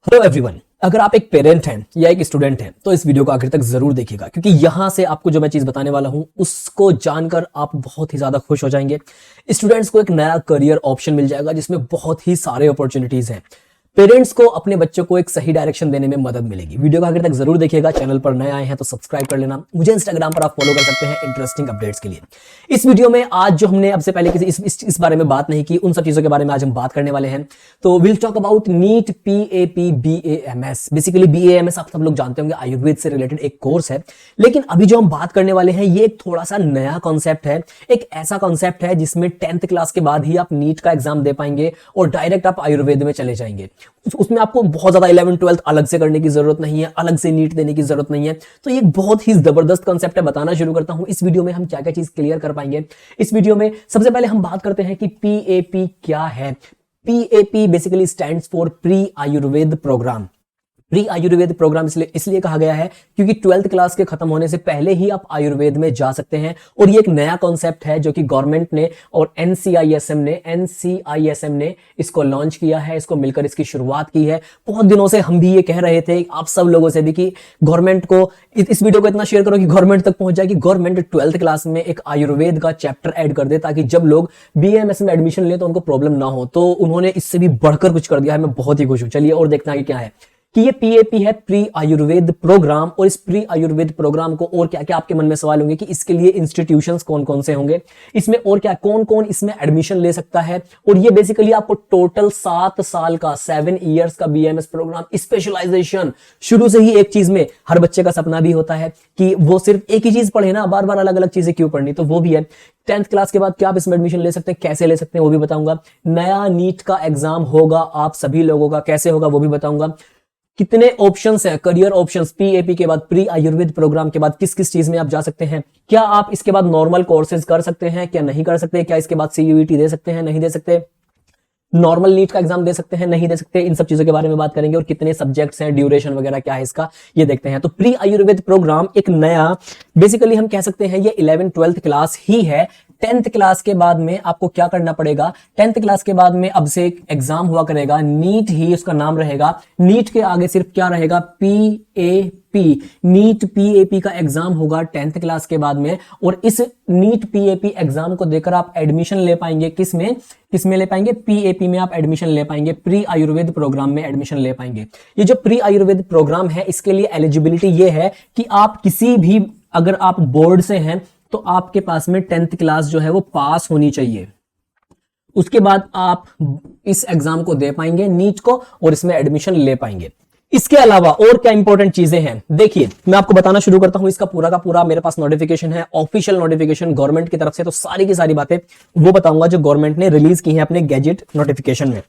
Hello everyone, अगर आप एक पेरेंट हैं या एक स्टूडेंट हैं तो इस वीडियो को आखिर तक जरूर देखिएगा, क्योंकि यहां से आपको जो मैं चीज बताने वाला हूं उसको जानकर आप बहुत ही ज्यादा खुश हो जाएंगे। स्टूडेंट्स को एक नया करियर ऑप्शन मिल जाएगा जिसमें बहुत ही सारे अपॉर्चुनिटीज हैं। पेरेंट्स को अपने बच्चों को एक सही डायरेक्शन देने में मदद मिलेगी। वीडियो को आखिर तक जरूर देखिएगा। चैनल पर नए आए हैं तो सब्सक्राइब कर लेना। मुझे इंस्टाग्राम पर आप फॉलो कर सकते हैं इंटरेस्टिंग अपडेट्स के लिए। इस वीडियो में आज जो हमने अब से पहले किसी इस बारे में बात नहीं की, उन सब चीजों के बारे में आज हम बात करने वाले हैं। तो will talk about NEET PAP BAMS। Basically BAMS आप सब लोग जानते होंगे, आयुर्वेद से रिलेटेड एक कोर्स है। लेकिन अभी जो हम बात करने वाले हैं ये एक थोड़ा सा नया कॉन्सेप्ट है। एक ऐसा कॉन्सेप्ट है जिसमें 10th क्लास के बाद ही आप नीट का एग्जाम दे पाएंगे और डायरेक्ट आप आयुर्वेद में चले जाएंगे। उसमें आपको बहुत ज्यादा 11th 12th अलग से करने की जरूरत नहीं है, अलग से नीट देने की जरूरत नहीं है। तो ये बहुत ही जबरदस्त कॉन्सेप्ट है। बताना शुरू करता हूं इस वीडियो में हम क्या क्या चीज क्लियर कर पाएंगे। इस वीडियो में सबसे पहले हम बात करते हैं कि PAP क्या है। PAP basically stands for pre Ayurveda program. Pre Ayurveda program इसलिए कहा गया है क्योंकि 12th क्लास के खत्म होने से पहले ही आप आयुर्वेद में जा सकते हैं। और ये एक नया कॉन्सेप्ट है जो कि गवर्नमेंट ने और NCISM ने इसको लॉन्च किया है। इसको मिलकर इसकी शुरुआत की है। बहुत दिनों से हम भी ये कह रहे थे आप सब लोगों से भी कि गवर्नमेंट को इस वीडियो को इतना शेयर करो कि गवर्नमेंट तक पहुंच जाए कि गवर्नमेंट 12th क्लास में एक आयुर्वेद का चैप्टर ऐड कर दे, ताकि जब लोग BAMS में एडमिशन ले तो उनको प्रॉब्लम ना हो। तो उन्होंने इससे भी बढ़कर कुछ कर दिया है। मैं बहुत ही खुश हूं। चलिए और देखते हैं कि क्या है कि ये PAP है, प्री आयुर्वेद प्रोग्राम। और इस प्री आयुर्वेद प्रोग्राम को और क्या क्या आपके मन में सवाल होंगे कि इसके लिए इंस्टीट्यूशंस कौन कौन से होंगे, इसमें और क्या कौन कौन इसमें एडमिशन ले सकता है। और ये बेसिकली आपको टोटल 7 साल का 7 इयर्स का BAMS प्रोग्राम, स्पेशलाइजेशन। शुरू से ही एक चीज में हर बच्चे का सपना भी होता है कि वो सिर्फ एक ही चीज पढ़े ना, बार बार अलग अलग चीजें क्यों पढ़नी। तो वो भी है। 10th क्लास के बाद क्या आप इसमें एडमिशन ले सकते हैं, कैसे ले सकते हैं वो भी बताऊंगा। नया नीट का एग्जाम होगा आप सभी लोगों का, कैसे होगा वो भी बताऊंगा। कितने ऑप्शंस हैं, करियर ऑप्शंस PAP के बाद, प्री आयुर्वेद प्रोग्राम के बाद किस किस चीज में आप जा सकते हैं। क्या आप इसके बाद नॉर्मल कोर्सेज कर सकते हैं, क्या नहीं कर सकते। क्या इसके बाद CUET दे सकते हैं, नहीं दे सकते। नॉर्मल नीट का एग्जाम दे सकते हैं, नहीं दे सकते। इन सब चीजों के बारे में बात करेंगे। और कितने सब्जेक्ट्स हैं, ड्यूरेशन वगैरह क्या है इसका, ये देखते हैं। तो प्री आयुर्वेद प्रोग्राम एक नया, बेसिकली हम कह सकते हैं ये 11th 12th क्लास ही है। 10th क्लास के बाद में आपको क्या करना पड़ेगा, 10th क्लास के बाद में अब से एक एग्जाम हुआ करेगा, नीट ही उसका नाम रहेगा। नीट के आगे सिर्फ क्या रहेगा, PAP। नीट PAP का एग्जाम होगा 10th क्लास के बाद में। और इस नीट PAP एग्जाम को देकर आप एडमिशन ले पाएंगे। किसमें ले पाएंगे, PAP में आप एडमिशन ले पाएंगे, प्री आयुर्वेद प्रोग्राम में एडमिशन ले पाएंगे। ये जो प्री आयुर्वेद प्रोग्राम है इसके लिए एलिजिबिलिटी ये है कि आप किसी भी, अगर आप बोर्ड से हैं तो आपके पास में 10th क्लास जो है वो पास होनी चाहिए। उसके बाद आप इस एग्जाम को दे पाएंगे नीट को और इसमें एडमिशन ले पाएंगे। इसके अलावा और क्या इंपॉर्टेंट चीजें हैं, देखिए मैं आपको बताना शुरू करता हूं। इसका पूरा का पूरा मेरे पास नोटिफिकेशन है, ऑफिशियल नोटिफिकेशन गवर्नमेंट की तरफ से। तो सारी की सारी बातें वो बताऊंगा जो गवर्नमेंट ने रिलीज की है अपने गैजेट नोटिफिकेशन में।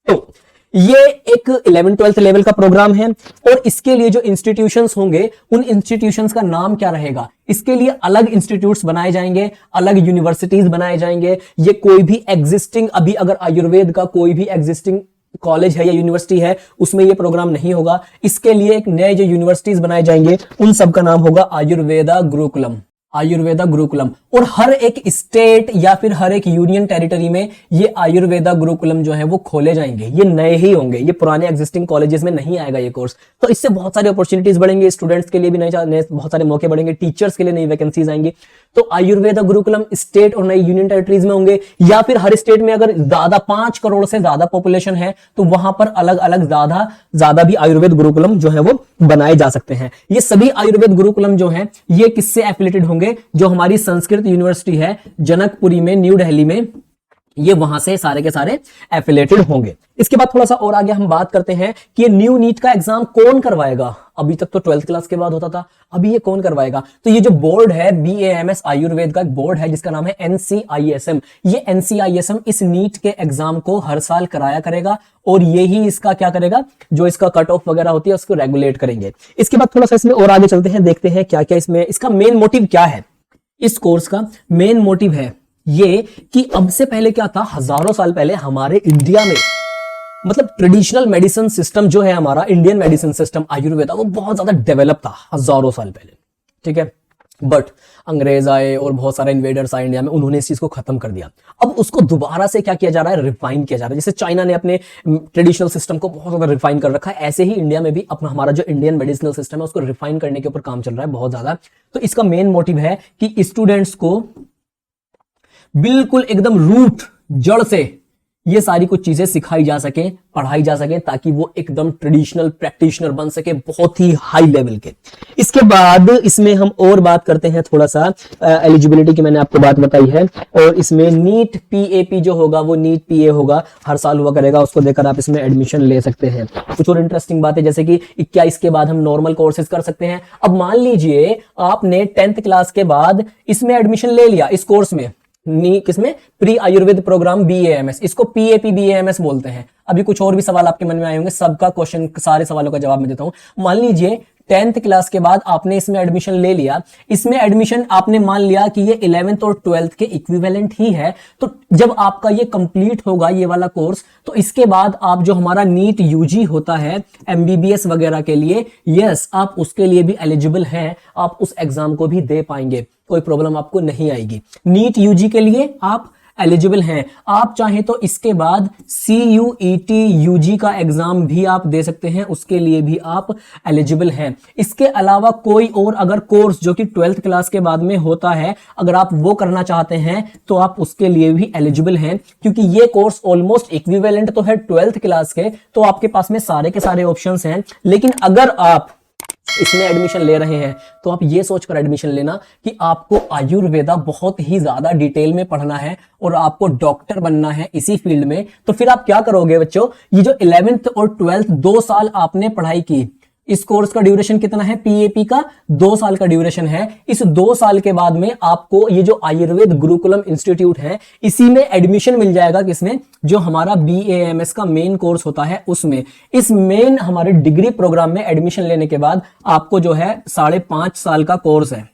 तो ये एक 11th 12th लेवल का प्रोग्राम है। और इसके लिए जो इंस्टीट्यूशंस होंगे उन इंस्टीट्यूशंस का नाम क्या रहेगा, इसके लिए अलग इंस्टीट्यूट्स बनाए जाएंगे, अलग यूनिवर्सिटीज बनाए जाएंगे। ये कोई भी एग्जिस्टिंग, अभी अगर आयुर्वेद का कोई भी एग्जिस्टिंग कॉलेज है या यूनिवर्सिटी है उसमें ये प्रोग्राम नहीं होगा। इसके लिए एक नए जो यूनिवर्सिटीज बनाए जाएंगे उन सब का नाम होगा आयुर्वेदा गुरुकुलम। आयुर्वेदा गुरुकुलम। और हर एक स्टेट या फिर हर एक यूनियन टेरिटरी में ये आयुर्वेदा गुरुकुलम जो है वो खोले जाएंगे। ये नए ही होंगे, ये पुराने एग्जिस्टिंग कॉलेजेस में नहीं आएगा ये कोर्स। तो इससे बहुत सारे अपॉर्चुनिटीज बढ़ेंगे, स्टूडेंट्स के लिए भी नए बहुत सारे मौके बढ़ेंगे, टीचर्स के लिए नई वैकेंसीज आएंगी। तो आयुर्वेदा गुरुकुलम स्टेट और नई यूनियन टेरिटरीज में होंगे, या फिर हर स्टेट में अगर ज्यादा 5 करोड़ से ज्यादा पॉपुलेशन है तो वहां पर अलग अलग ज्यादा भी आयुर्वेद गुरुकुलम जो है वो बनाए जा सकते हैं। ये सभी आयुर्वेद गुरुकुलम जो है ये किससे एफिलेटेड होंगे, जो हमारी संस्कृत यूनिवर्सिटी है जनकपुरी में, न्यू दिल्ली में, ये वहां से सारे के सारे एफिलेटेड होंगे। इसके बाद थोड़ा सा और आगे हम बात करते हैं कि ये न्यू नीट का एग्जाम कौन करवाएगा। अभी तक तो 12th क्लास के बाद होता था, अभी ये कौन करवाएगा। तो ये जो बोर्ड है BAMS आयुर्वेद का एक बोर्ड है जिसका नाम है NCISM। ये NCISM इस नीट के एग्जाम को हर साल कराया करेगा और यही इसका क्या करेगा, जो इसका कट ऑफ वगैरह होती है उसको रेगुलेट करेंगे। इसके बाद थोड़ा सा इसमें और आगे चलते हैं, देखते हैं क्या क्या इसमें, इसका मेन मोटिव क्या है। इस कोर्स का मेन मोटिव है ये कि अब से पहले क्या था, हजारों साल पहले हमारे इंडिया में, मतलब ट्रेडिशनल मेडिसिन सिस्टम जो है हमारा इंडियन मेडिसिन सिस्टम आयुर्वेदा, वो बहुत ज्यादा डेवलप था हजारों साल पहले। ठीक है, बट अंग्रेज आए और बहुत सारे इन्वेडर्स आए इंडिया में, उन्होंने इस चीज को खत्म कर दिया। अब उसको दोबारा से क्या किया जा रहा है, रिफाइन किया जा रहा है। जैसे चाइना ने अपने ट्रेडिशनल सिस्टम को बहुत ज्यादा रिफाइन कर रखा है, ऐसे ही इंडिया में भी अपना हमारा जो इंडियन मेडिसिनल सिस्टम है उसको रिफाइन करने के ऊपर काम चल रहा है बहुत ज्यादा। तो इसका मेन मोटिव है कि स्टूडेंट्स को बिल्कुल एकदम रूट जड़ से ये सारी कुछ चीजें सिखाई जा सके, पढ़ाई जा सके, ताकि वो एकदम ट्रेडिशनल प्रैक्टिशनर बन सके, बहुत ही हाई लेवल के। इसके बाद इसमें हम और बात करते हैं थोड़ा सा एलिजिबिलिटी की, मैंने आपको बात बताई है। और इसमें नीट पीएपी जो होगा वो नीट पीए होगा, हर साल हुआ करेगा, उसको देकर आप इसमें एडमिशन ले सकते हैं। कुछ और इंटरेस्टिंग बात है, जैसे कि क्या इसके बाद हम नॉर्मल कोर्सेज कर सकते हैं। अब मान लीजिए आपने 10th क्लास के बाद इसमें एडमिशन ले लिया, इस कोर्स में, किसमें, प्री आयुर्वेद प्रोग्राम बीएएमएस, इसको पीएपी बीएएमएस बोलते हैं। अभी कुछ और भी सवाल आपके मन में आए होंगे, सबका क्वेश्चन, सारे सवालों का जवाब मैं देता हूं। मान लीजिए 10th क्लास के बाद आपने इसमें एडमिशन ले लिया, इसमें एडमिशन आपने मान लिया कि ये 11th और 12th के इक्विवेलेंट ही है। तो जब आपका ये कंप्लीट होगा ये वाला कोर्स, तो इसके बाद आप जो हमारा नीट यूजी होता है एमबीबीएस वगैरह के लिए, यस आप उसके लिए भी एलिजिबल हैं, आप उस एग्जाम को भी दे पाएंगे, कोई प्रॉब्लम आपको नहीं आएगी। नीट यूजी के लिए आप एलिजिबल हैं। आप चाहें तो इसके बाद CUET यूजी का एग्जाम भी आप दे सकते हैं, उसके लिए भी आप एलिजिबल हैं। इसके अलावा कोई और अगर कोर्स जो कि 12th क्लास के बाद में होता है, अगर आप वो करना चाहते हैं तो आप उसके लिए भी एलिजिबल हैं, क्योंकि ये कोर्स ऑलमोस्ट इक्विवेलेंट तो है 12th क्लास के, तो आपके पास में सारे के सारे ऑप्शंस हैं। लेकिन अगर आप इसमें एडमिशन ले रहे हैं तो आप ये सोचकर एडमिशन लेना कि आपको आयुर्वेदा बहुत ही ज्यादा डिटेल में पढ़ना है और आपको डॉक्टर बनना है इसी फील्ड में। तो फिर आप क्या करोगे बच्चों, ये जो 11th और 12th 2 साल आपने पढ़ाई की, इस कोर्स का ड्यूरेशन कितना है, पीएपी का 2 साल का ड्यूरेशन है। इस 2 साल के बाद में आपको ये जो आयुर्वेद गुरुकुलम इंस्टीट्यूट है, इसी में एडमिशन मिल जाएगा, किसमें, जो हमारा बीएएमएस का मेन कोर्स होता है उसमें। इस मेन हमारे डिग्री प्रोग्राम में एडमिशन लेने के बाद आपको जो है 5.5 साल का कोर्स है,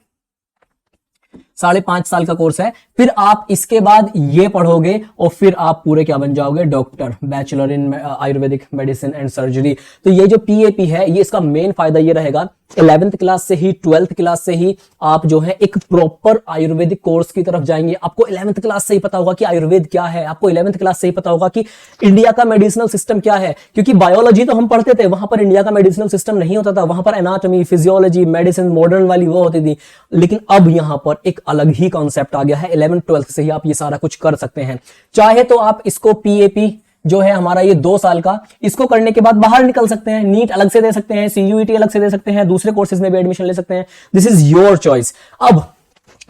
5.5 साल का कोर्स है। फिर आप इसके बाद ये पढ़ोगे और फिर आप पूरे क्या बन जाओगे, doctor, bachelor in Ayurvedic medicine and surgery. तो ये जो पीएपी है, ये इसका मेन फायदा ये रहेगा, 11th क्लास से ही, 12th क्लास से ही आप जो है एक प्रॉपर आयुर्वेदिक कोर्स की तरफ जाएंगे। आपको 11th क्लास से ही पता होगा कि आयुर्वेद क्या है, आपको 11th क्लास से ही पता होगा कि इंडिया का मेडिसिनल सिस्टम क्या है, क्योंकि बायोलॉजी तो हम पढ़ते थे, वहां पर इंडिया का मेडिसिनल सिस्टम नहीं होता था, वहां पर एनाटॉमी, फिजियोलॉजी, मेडिसिन मॉडर्न वाली वो होती थी। लेकिन अब यहां पर एक अलग ही कॉन्सेप्ट आ गया है, 11th-12th से ही आप ये सारा कुछ कर सकते हैं। चाहे तो आप इसको पीएपी जो है हमारा ये 2 साल का, इसको करने के बाद बाहर निकल सकते हैं, नीट अलग से दे सकते हैं, CUET अलग से दे सकते हैं, दूसरे कोर्सेज में भी एडमिशन ले सकते हैं। This is your choice. अब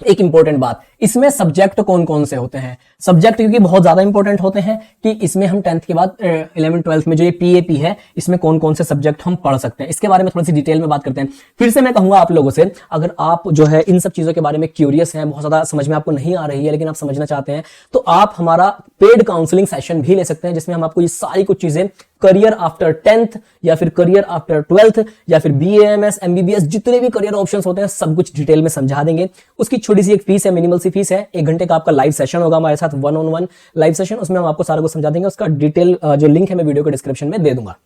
एक इंपॉर्टेंट बात, इसमें सब्जेक्ट कौन कौन से होते हैं, सब्जेक्ट क्योंकि बहुत ज्यादा इंपॉर्टेंट होते हैं कि इसमें हम 10th के बाद 11th-12th में जो ये पीएपी है, इसमें कौन कौन से सब्जेक्ट हम पढ़ सकते हैं, इसके बारे में थोड़ी सी डिटेल में बात करते हैं। फिर से मैं कहूंगा आप लोगों से, अगर आप जो है इन सब चीजों के बारे में क्यूरियस हैं, बहुत ज्यादा समझ में आपको नहीं आ रही है लेकिन आप समझना चाहते हैं, तो आप हमारा पेड काउंसलिंग सेशन भी ले सकते हैं, जिसमें हम आपको ये सारी कुछ चीजें, करियर आफ्टर 10th या फिर करियर आफ्टर 12th या फिर बीएएमएस, एमबीबीएस, जितने भी करियर ऑप्शंस होते हैं सब कुछ डिटेल में समझा देंगे। उसकी छोटी सी एक फीस है, मिनिमल सी फीस है, 1 घंटे का आपका लाइव सेशन होगा हमारे साथ, 1-on-1 लाइव सेशन, उसमें हम आपको सारा कुछ समझा देंगे। उसका डिटेल जो लिंक है मैं वीडियो के डिस्क्रिप्शन में दे दूंगा।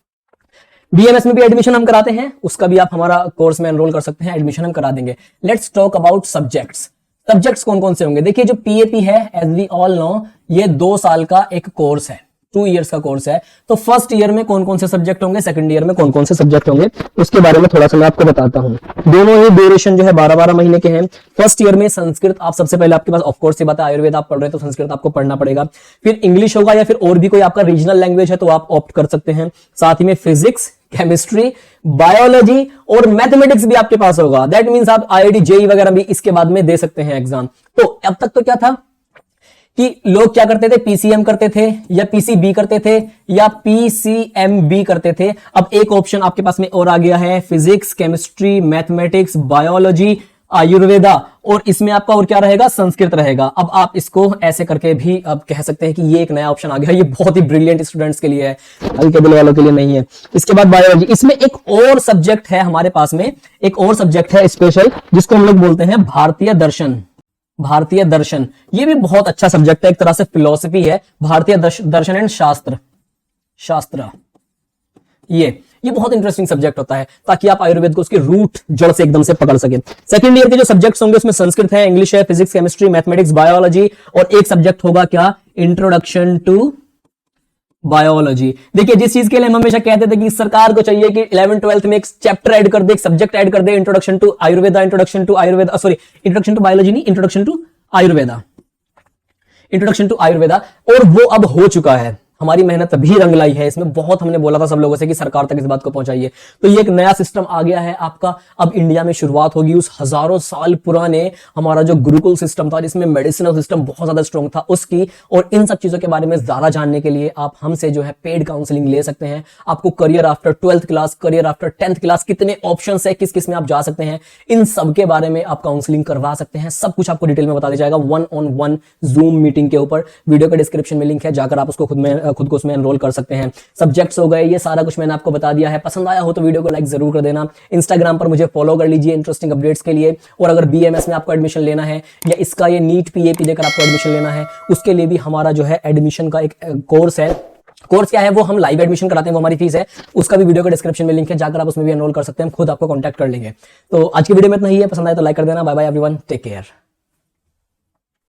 बीएमएस में भी एडमिशन हम कराते हैं, उसका भी आप हमारा कोर्स में एनरोल कर सकते हैं, एडमिशन हम करा देंगे। Let's talk about subjects. Subjects कौन कौन से होंगे, देखिए जो पीएपी है, एज वी ऑल नो, ये 2 साल का एक कोर्स है, 2 इयर्स का कोर्स है। तो फर्स्ट ईयर में कौन कौन से सब्जेक्ट होंगे, सेकंड ईयर में कौन कौन से सब्जेक्ट होंगे, उसके बारे में थोड़ा सा मैं आपको बताता हूं। दोनों ही ड्यूरेशन जो है 12-12 महीने के हैं। फर्स्ट ईयर में संस्कृत, आप सबसे पहले आपके पास ऑफकोर्स ये बात है, आयुर्वेद आप पढ़ रहे हैं तो संस्कृत आपको पढ़ना पड़ेगा। फिर इंग्लिश होगा या फिर और भी कोई आपका रीजनल लैंग्वेज है तो आप ऑप्ट कर सकते हैं। साथ ही में फिजिक्स, केमिस्ट्री, बायोलॉजी और मैथमेटिक्स भी आपके पास होगा। दैट मींस आप IIT JEE वगैरह भी इसके बाद में दे सकते हैं एग्जाम। तो अब तक तो क्या था कि लोग क्या करते थे, PCM करते थे या PCB करते थे या PCMB करते थे। अब एक ऑप्शन आपके पास में और आ गया है, physics, chemistry, mathematics, biology, Ayurveda, और इसमें आपका और क्या रहेगा, संस्कृत रहेगा। अब आप इसको ऐसे करके भी अब कह सकते हैं कि ये एक नया ऑप्शन आ गया, ये बहुत ही ब्रिलियंट स्टूडेंट्स के लिए है, हल्के दिल वालों के लिए नहीं है। इसके बाद बायोलॉजी, इसमें एक और सब्जेक्ट है हमारे पास में, एक और सब्जेक्ट है स्पेशल, जिसको हम लोग बोलते हैं भारतीय दर्शन। भारतीय दर्शन ये भी बहुत अच्छा सब्जेक्ट है, एक तरह से फिलॉसफी है, भारतीय दर्शन एंड शास्त्र। ये ये बहुत इंटरेस्टिंग सब्जेक्ट होता है, ताकि आप आयुर्वेद को उसके रूट जड़ से एकदम से पकड़ सके। सेकंड ईयर के जो सब्जेक्ट्स होंगे उसमें संस्कृत है, इंग्लिश है, फिजिक्स, केमिस्ट्री, मैथमेटिक्स, बायोलॉजी, और एक सब्जेक्ट होगा क्या, इंट्रोडक्शन टू बायोलॉजी। देखिए, जिस चीज के लिए हम हमेशा कहते थे कि सरकार को चाहिए कि 11th 12th में एक चैप्टर ऐड कर दे, एक सब्जेक्ट ऐड कर दे, introduction to Ayurveda, introduction to Ayurveda, sorry introduction to biology नहीं, introduction to Ayurveda, introduction to Ayurveda, और वो अब हो चुका है। हमारी मेहनत भी रंग लाई है इसमें, बहुत हमने बोला था सब लोगों से कि सरकार तक इस बात को पहुंचाइए। तो ये एक नया सिस्टम आ गया है आपका, अब इंडिया में शुरुआत होगी उस हजारों साल पुराने हमारा जो गुरुकुल सिस्टम था, जिसमें मेडिसिनल सिस्टम बहुत ज्यादा स्ट्रॉन्ग था, उसकी। और इन सब चीजों के बारे में ज्यादा जानने के लिए आप हमसे जो है पेड काउंसलिंग ले सकते हैं। आपको career after 12th class, career after 10th class, कितने ऑप्शन है, किस किस में आप जा सकते हैं, इन सब के बारे में आप काउंसलिंग करवा सकते हैं। सब कुछ आपको डिटेल में बता दिया जाएगा 1-on-1 जूम मीटिंग के ऊपर। वीडियो के डिस्क्रिप्शन में लिंक है, जाकर आप उसको खुद को उसमें एनरोल कर सकते हैं। सब्जेक्ट्स हो गए, ये सारा कुछ मैंने आपको बता दिया है। पसंद आया हो तो वीडियो को लाइक जरूर कर देना। इंस्टाग्राम पर मुझे फॉलो कर लीजिए इंटरेस्टिंग अपडेट्स के लिए। और अगर बीएमएस में आपको एडमिशन लेना है, या इसका ये नीट पीएपी देकर आपको एडमिशन लेना है, उसके लिए भी हमारा जो है एडमिशन का एक कोर्स है। कोर्स क्या है, वो हम लाइव एडमिशन कराते हैं, वो हमारी फीस है, उसका भी वीडियो के डिस्क्रिप्शन में लिंक है, जाकर आप उसमें भी एनरोल कर सकते हैं। हम खुद आपको कांटेक्ट कर लेंगे। तो आज की वीडियो में इतना ही है, पसंद आए तो लाइक कर देना। Bye bye everyone, take care.